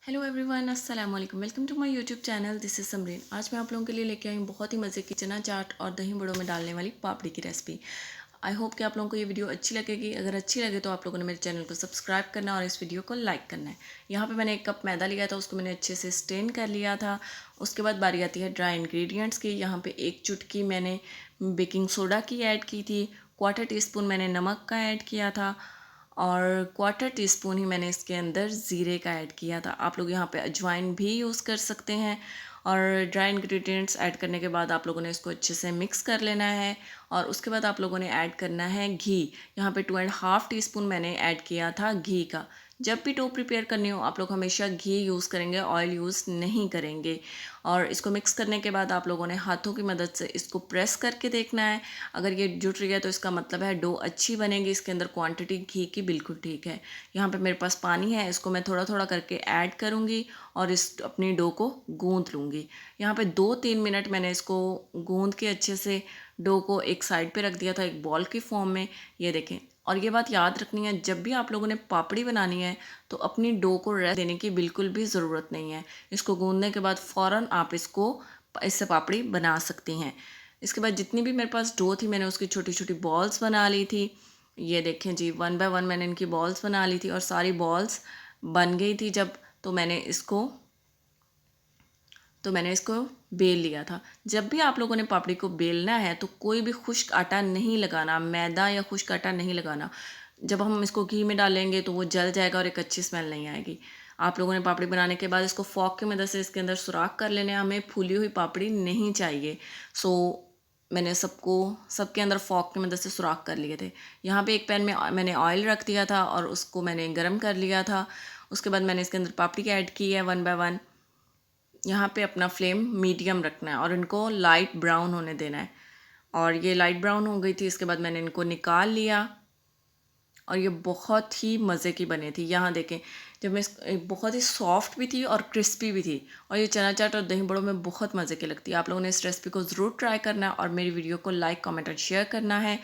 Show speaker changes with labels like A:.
A: Hello everyone, अस्सलाम वालेकुम। Welcome to my YouTube channel. This is Samreen. आज मैं आप लोगों के लिए लेके आई हूँ बहुत ही मज़े की चना चाट और दही बड़ों में डालने वाली पापड़ी की रेसिपी। आई होप कि आप लोगों को ये वीडियो अच्छी लगेगी। अगर अच्छी लगे तो आप लोगों ने मेरे चैनल को सब्सक्राइब करना और इस वीडियो को लाइक करना है। यहाँ पे मैंने 1 कप मैदा लिया था, उसको मैंने अच्छे से स्ट्रेन कर लिया था। उसके बाद बारी आती है ड्राई इंग्रेडिएंट्स की। यहाँ पे 1 चुटकी मैंने बेकिंग सोडा की ऐड की थी, 1/4 टीस्पून मैंने नमक का ऐड किया था और 1/4 टीस्पून ही मैंने इसके अंदर ज़ीरे का ऐड किया था। आप लोग यहाँ पे अजवाइन भी यूज़ कर सकते हैं। और ड्राई इंग्रेडिएंट्स ऐड करने के बाद आप लोगों ने इसको अच्छे से मिक्स कर लेना है। और उसके बाद आप लोगों ने ऐड करना है घी। यहाँ पे 2.5 टीस्पून मैंने ऐड किया था घी का। जब भी डो प्रिपेयर करनी हो आप लोग हमेशा घी यूज़ करेंगे, ऑयल यूज़ नहीं करेंगे। और इसको मिक्स करने के बाद आप लोगों ने हाथों की मदद से इसको प्रेस करके देखना है। अगर ये जुट रही है तो इसका मतलब है डो अच्छी बनेगी, इसके अंदर क्वांटिटी घी की बिल्कुल ठीक है। यहाँ पे मेरे पास पानी है, इसको मैं थोड़ा थोड़ा करके ऐड करूँगी और इस अपनी डो को गूँथ लूँगी। यहाँ पे 2-3 मिनट मैंने इसको गूँथ के अच्छे से डो को एक साइड पे रख दिया था, एक बॉल की फॉर्म में। ये देखें। और ये बात याद रखनी है, जब भी आप लोगों ने पापड़ी बनानी है तो अपनी डो को रेस्ट देने की बिल्कुल भी ज़रूरत नहीं है। इसको गूँथने के बाद फ़ौरन आप इससे पापड़ी बना सकती हैं। इसके बाद जितनी भी मेरे पास डो थी मैंने उसकी छोटी छोटी बॉल्स बना ली थी। ये देखें जी, 1 बाय 1 मैंने इनकी बॉल्स बना ली थी और सारी बॉल्स बन गई थी जब तो मैंने इसको बेल लिया था। जब भी आप लोगों ने पापड़ी को बेलना है तो कोई भी खुश्क आटा नहीं लगाना, मैदा या खुश्क आटा नहीं लगाना। जब हम इसको घी में डालेंगे तो वो जल जाएगा और एक अच्छी स्मेल नहीं आएगी। आप लोगों ने पापड़ी बनाने के बाद इसको फॉक की मदद से इसके अंदर सुराख कर लेने हैं। हमें फूली हुई पापड़ी नहीं चाहिए। सो मैंने सबके अंदर फॉक की मदद से सुराख कर लिए थे। यहाँ पे एक पैन में मैंने ऑयल रख दिया था और उसको मैंने गरम कर लिया था। उसके बाद मैंने इसके अंदर पापड़ी ऐड की है 1 बाय 1। यहाँ पे अपना फ्लेम मीडियम रखना है और इनको लाइट ब्राउन होने देना है। और ये लाइट ब्राउन हो गई थी, इसके बाद मैंने इनको निकाल लिया और ये बहुत ही मज़े की बनी थी। यहाँ देखें, जब मैं बहुत ही सॉफ्ट भी थी और क्रिस्पी भी थी। और ये चना चाट और दही बड़ों में बहुत मज़े की लगती है। आप लोगों ने इस रेसिपी को ज़रूर ट्राई करना है और मेरी वीडियो को लाइक, कमेंट और शेयर करना है।